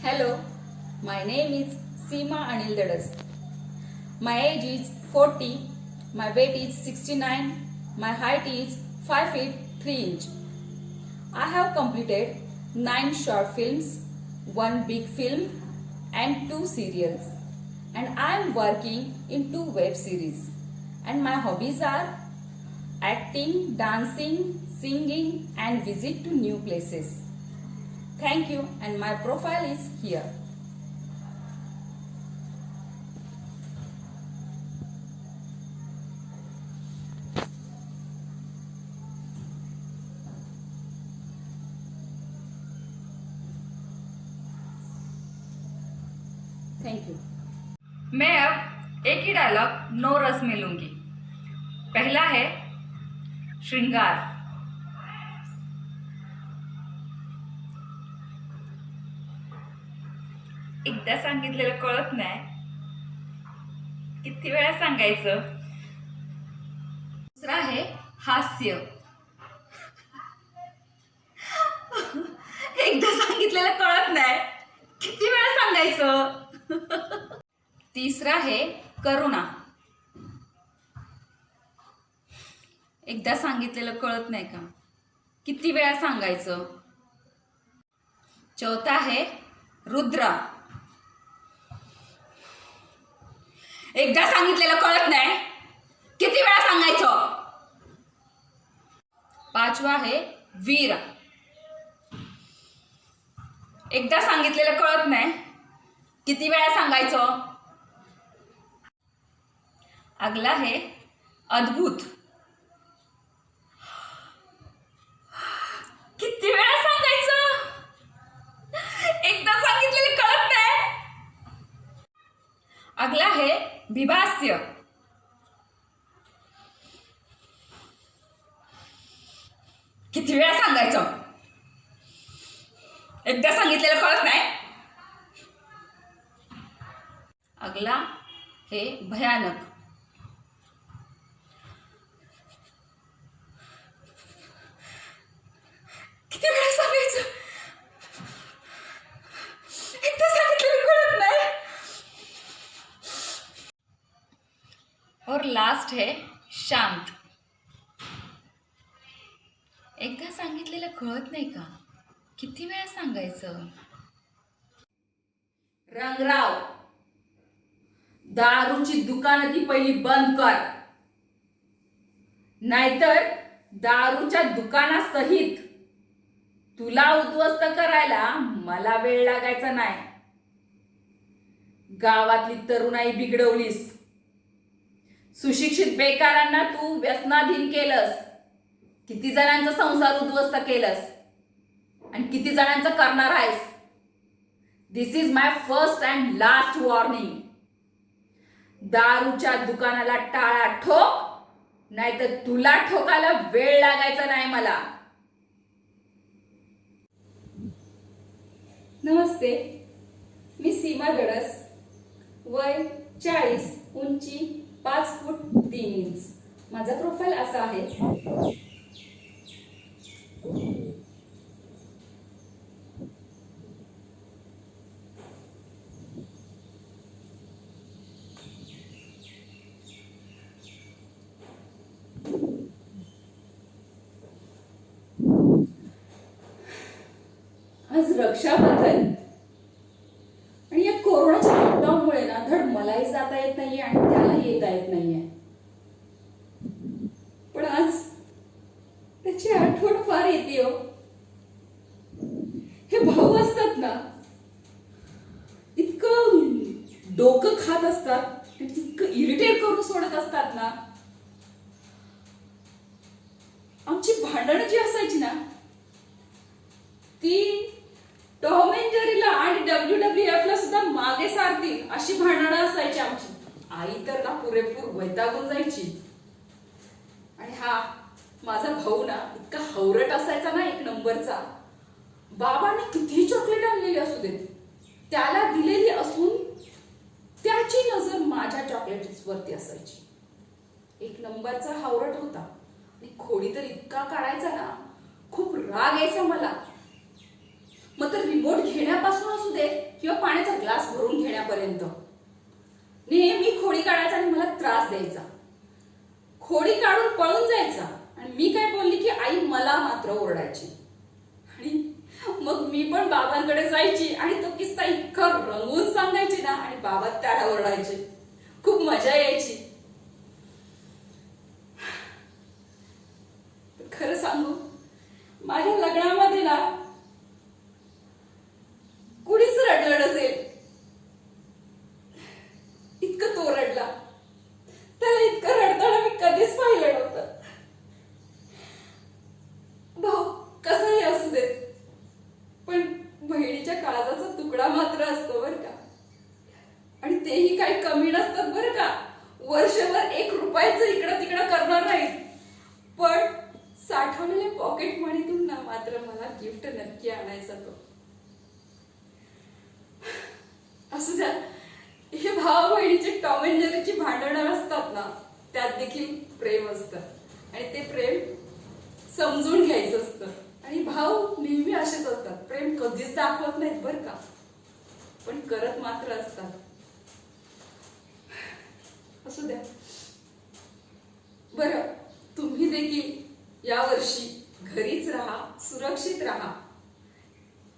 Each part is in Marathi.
Hello, my name is Seema Anil Dadas. My age is 40, my weight is 69, my height is 5 feet 3 inch. I have completed 9 short films, 1 big film and 2 serials. And I am working in 2 web series. And my hobbies are acting, dancing, singing and visit to new places. Thank you, and my profile is here. Thank you. मैं अब एक ही डायलॉग 9 रस में लूंगी। पहला है श्रृंगार। एकदा सांगितलेलं कळत नाही, किती वेळा सांगायचं। दुसरा आहे हास्य। एकदा सांगितलेलं कळत नाही, किती वेळा सांगायचं। तिसरा आहे करुणा। एकदा सांगितलेलं कळत नाही का, किती वेळा सांगायचं। चौथा आहे रुद्रा। एकदा सांगितलेलं कळत नाही, किती वेळा सांगायचं। पाचवा आहे वीर। एकदा सांगितलेलं कळत नाही, किती वेळा सांगायचं। अगला है अद्भुत। किती वेळा सांगायचं, एकदा सांगितलेलं कळत नाही। अगला है विभास्य। किती वेळा सांगायचं, एकदा सांगितलेलं कळत नाही। अगला है भयानक। किती वेळा सांगायचं, एकदा सांगितलेलं कळत नाही। और लास्ट है शांत। एकदा सांगितलेलं कळत नाही का, किती वेळा सांगायचं। रंगराव, दारूची दुकानं ती पहिली बंद कर, नाहीतर दारूच्या दुकानासहित तुला उद्ध्वस्त करायला मला वेळ लागायचा नाही। गावातली तरुणाई बिघडवलीस, सुशिक्षित बेकारांना तू व्यसनाधीन केलंस, किती जणांचा संसार उद्ध्वस्त केलंस आणि किती जणांचं करणार आहेस। This is my first and last warning. दारूच्या दुकानाला टाळा ठोक, नाहीतर तुला ठोकायला वेळ लागायचा नाही मला। नमस्ते, मी सीमा दडस, वय 40, उंची 5 फूट 3 इंच। माझा प्रोफाईल असा आहे। आज रक्षाबंधन आणि या कोरोनाच्या लॉकडाऊनमुळे ना धड मलाही जाता येत नाहीये आणि त्यालाही येता येत नाहीये। पण आज त्याची आठवण फार येते हो। हे भाऊ असतात ना, इतकं डोकं खात असतात, इतकं इरिटेट करून सोडत असतात ना। आमची भांडणं जी असायची ना, ती टॉम अँड जेरीला आणि WWF ला सुद्धा मागे सारतील अशी भांडणं असायची आमची। आई तर ना पुरेपूर वैतागून जायची। आणि हा माझा भाऊ ना इतका हवरट असायचा ना, 1 नंबरचा। बाबांनी कितीही चॉकलेट आणलेली असू देत, त्याला दिलेली असून त्याची नजर माझ्या चॉकलेट्स वरती असायची। 1 नंबरचा हवरट होता आणि खोडी तर इतका काढायचा ना, खूप राग यायचा मला। मग तर रिमोट घेण्यापासून असू दे पाण्याचा ग्लास भरून घेण्यापर्यंत. नेहमी खोडी काढायचा आणि मला त्रास द्यायचा. खोडी काढून पळून जायचा आणि मी काय बोलली की आई मला मात्र ओरडायची. आणि मग मी पण बाबांकडे जायची आणि तो किस्सा इतका रंगवून सांगायची ना आणि बाबा त्याला ओरडायचे. खूप मजा यायची. खरं सांगू, माझ्या लग्नामध्ये ना कुणीच रडलं नसेल इतकं तो रडला. त्याला इतकं रडताना मी कधीच पाहिलं नव्हतं. भाऊ कसाही असू दे, पण बहिणीच्या काळजाचा तुकडा मात्र असतो बरं का. आणि तेही काही कमी नसतात बरं का. वर्षभर 1 रुपयाचं इकडं तिकडं करणार नाही, पण साठवलेल्या पॉकेट मनीतून ना मात्र मला गिफ्ट नक्की आणायचा तो. असू द्या, हे भावा बहिणीचे टॉम अँड जेरीची भांडणं असतात ना, त्यात देखील प्रेम असतं आणि ते प्रेम समजून घ्यायचं असतं. आणि भाऊ नेहमी असेच असतात, प्रेम कधीच दाखवत नाहीत बरं का, पण करत मात्र असतात. असू द्या. बरं, तुम्ही देखील यावर्षी घरीच राहा, सुरक्षित राहा.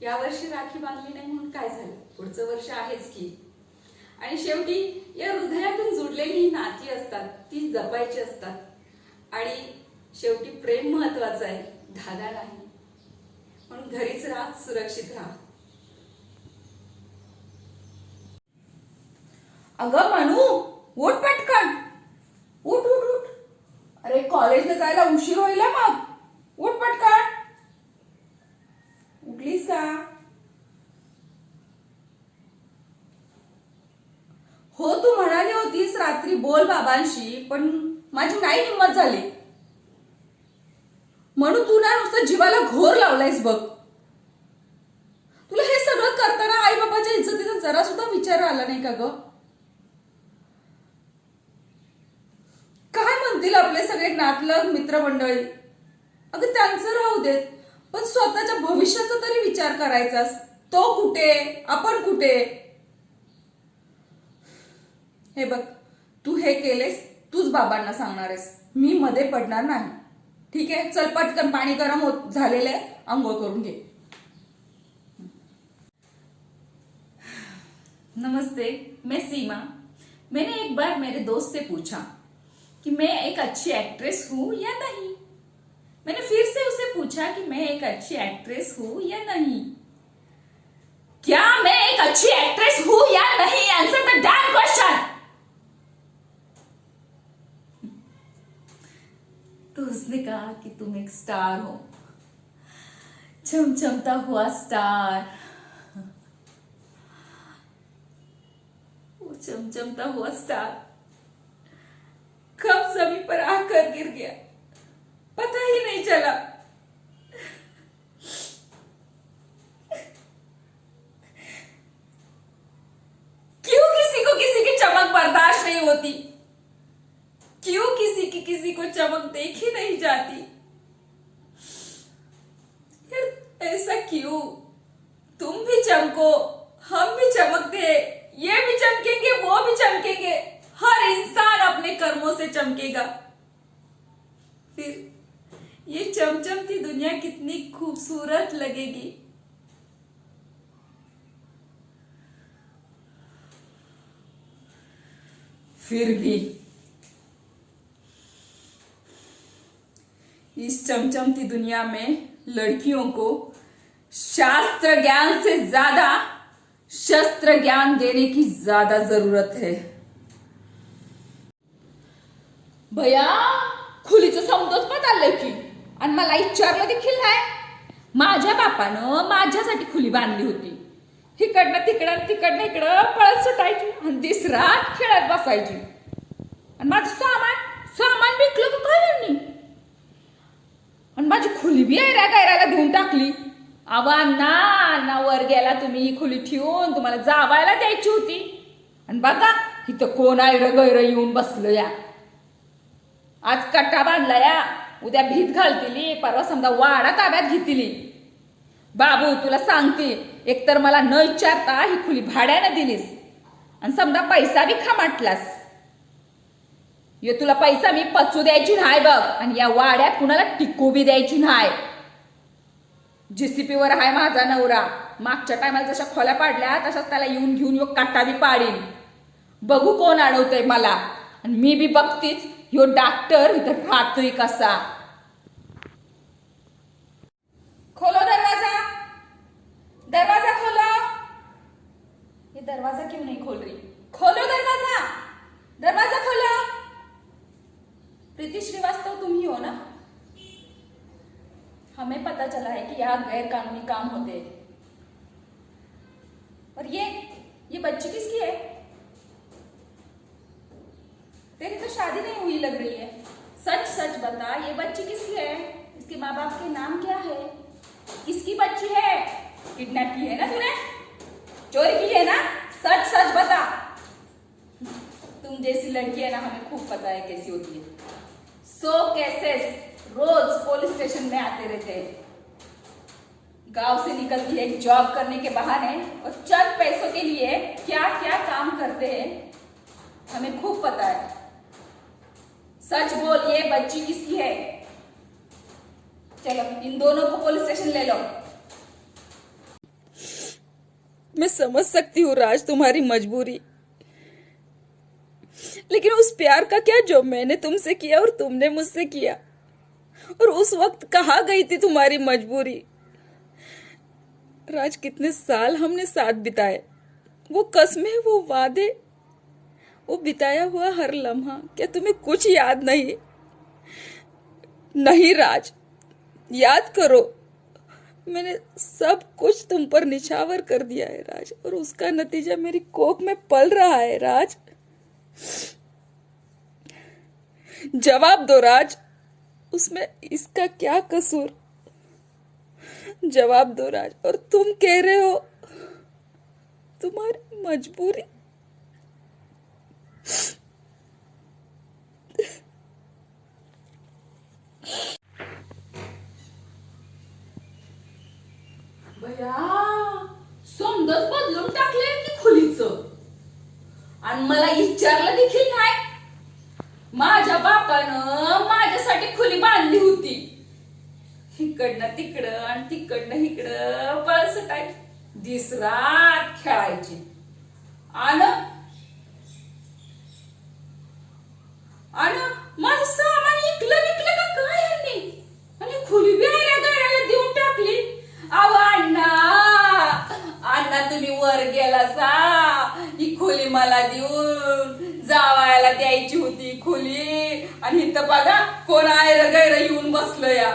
यावर्षी राखी बांधली नाही म्हणून काय झालं, पुढचं वर्ष आहेच की. आणि शेवटी या हृदयातून जुडलेली ही नाती असतात, ती जपायची असतात. आणि शेवटी प्रेम महत्वाचं आहे, धागा नाही. म्हणून घरीच राहा, सुरक्षित राहा. अगं मनू, उठ पटकन, उठ उठ उठ. अरे कॉलेजला जायला उशीर होईल मग. उठ पटकन. उठलीस का? हो, तू म्हणाली होतीस रात्री बोल बाबांशी, पण माझी नाही हिंमत झाली. म्हणून तू ना नुसतं जीवाला घोर लावलायस बघ. तुला हे सगळं करताना आई बाबाच्या इज्जतीचा जरा सुद्धा विचार आला नाही का ग? काय म्हणतील आपले सगळे नातलग मित्रमंडळी? अगं त्यांचं राहू देत, पण स्वतःच्या भविष्याचा तरी विचार करायचास. तो कुठे, आपण कुठे? हे बघ, तू हे केलेस, तूच बाबांना सांगणार आहेस, मी मध्ये पडणार नाही. ठीक आहे, चल पटकन, पाणी गरम होत झालेलं आहे, अंघोळ करून घे. नमस्ते, मैं सीमा. मैंने एक बार मेरे दोस्त से पूछा कि मैं एक अच्छी एक्ट्रेस हूं या नहीं. मैंने फिर से उसे पूछा कि मैं एक अच्छी एक्ट्रेस हूं या नहीं. क्या मैं एक अच्छी एक्ट्रेस हूं या नहीं? Answer the dam question. तो उसने कहा कि तुम एक स्टार हो, चमचमता हुआ स्टार. वो चमचमता हुआ स्टार कब जमीन पर आकर गिर गया, पता ही नहीं चला. क्यों किसी को किसी की चमक बर्दाश्त नहीं होती? क्यों किसी की किसी को चमक देखी नहीं जाती? यार ऐसा क्यों? तुम भी चमको, हम भी चमकते, ये भी चमकेंगे, वो भी चमकेंगे. हर इंसान अपने कर्मों से चमकेगा. फिर ये चमचमती दुनिया कितनी खूबसूरत लगेगी. फिर भी इस चमचमती दुनिया में लड़कियों को शास्त्र ज्ञान से ज्यादा शस्त्र ज्ञान देने की ज्यादा जरूरत है. भैया, खुलीचं समजच आलंय की, आणि मला विचारलं देखील नाही. माझ्या बापानं माझ्यासाठी खुली बांधली होती. इकडनं तिकडं तिकडनं इकडं पळत सुटायची आणि दिसरात खेळत बसायची. आणि माझं सामान विकलं का काय यांनी, आणि माझी खुली बी गायराला घेऊन टाकली. अण्णा वर गेला तुम्ही, ही खुली ठेवून तुम्हाला जावायला द्यायची होती. आणि बघा इथं कोण गैर येऊन बसलं या. आज कट्टा बांधला या, उद्या भीत घालतील, परवा समजा वाडा ताब्यात घेतली. बाबू तुला सांगते, एकतर मला न विचारता ही खुली भाड्यानं दिलीस आणि समजा पैसा बी खमाटलास. यो तुला पैसा मी पचू द्यायची नाही बघ, आणि या वाड्यात कुणाला टिकू बी द्यायची नाही. जीसीपीवर आहे माझा नवरा. मागच्या टायमाला जशा खोल्या पाडल्या तशाच त्याला येऊन घेऊन यो काटा बी पाडीन. बघू कोण अडवतंय मला, आणि मी बी बघतीच ह्यो डॉक्टर इथं राहतोय कसा. खोलो दरवाजा, दरवाजा खोलो. ये दरवाजा क्यों नहीं खोल रही? खोलो दरवाजा, दरवाजा खोलो. प्रीति श्रीवास्तव तुम ही हो ना? हमें पता चला है कि यहाँ गैर कानूनी काम होते हैं. और ये बच्ची किसकी है? तेरी तो शादी नहीं हुई लग रही है. सच सच बता, ये बच्ची किसकी है? इसके माँ बाप के नाम क्या है? किसकी बच्ची है? किडनैप की है ना तूने? चोरी की है ना? सच सच बता. तुम जैसी लड़की है ना, हमें खूब पता है कैसी होती है. 100 केसेस रोज पुलिस स्टेशन में आते रहते हैं. गांव से निकलती है जॉब करने के बहाने और चंद पैसों के लिए क्या क्या काम करते हैं, हमें खूब पता है. सच बोल, ये बच्ची किसकी है? चलो इन दोनों को पुलिस स्टेशन ले लो. मैं समझ सकती हूँ राज तुम्हारी मजबूरी, लेकिन उस प्यार का क्या जो मैंने तुमसे किया और तुमने मुझसे किया. और उस वक्त कहाँ गई थी तुम्हारी मजबूरी. राज कितने साल हमने साथ बिताए, वो कस्में, वो वादे, वो बिताया हुआ हर लम्हा, क्या तुम्हें कुछ याद नहीं? नहीं राज, याद करो. मैंने सब कुछ तुम पर निछावर कर दिया है राज, और उसका नतीजा मेरी कोख में पल रहा है राज. जवाब दो राज, उसमें इसका क्या कसूर? जवाब दो राज. और तुम कह रहे हो तुम्हारी मजबूरी. भया समजच बदलून टाकले की खुलीचं, आणि मला विचारलं देखील नाही. माझ्या बापानं माझ्यासाठी खुली बांधली होती. इकडनं तिकडं आणि तिकडनं इकडं पळसटाय दिसरात खेळायची. आणि माझं सामान इकलं विकलं का काय यांनी, आणि खुली बिहायला गाड्याला देऊन टाकली. अहो अण्णा, अण्णा तुम्ही वर गेला सा, ही खोली मला देऊन जावायला द्यायची होती खोली, आणि इथं बघा कोण आयर गैर येऊन बसलं या.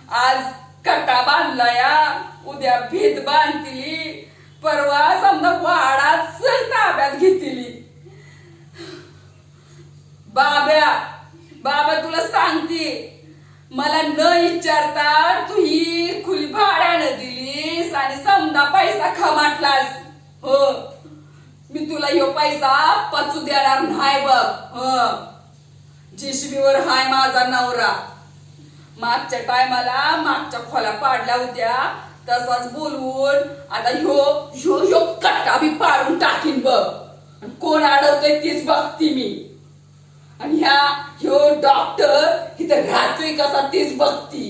आज कटा बांधला या, उद्या भीत बांधतील, परवा समजा वाडाच ताब्यात घेतली. बाबा तुला सांगते, मला न विचारता तू ही खुली भाड्यानं दिलीस आणि समजा पैसा खमाटलास. हो, मी तुला ह्यो पैसा पचू देणार नाही बघ. जीसीबीवर हाय माझा नवरा. मागच्या टायमाला मागच्या खोल्या पाडल्या होत्या तसाच बोलवून आता ह्यो कट्टा बी पाडून टाकीन बघ. कोण अडवतोय तीच बघती मी, आणि ह्यो डॉक्टर इथं राहतोय कसा तीच बघती.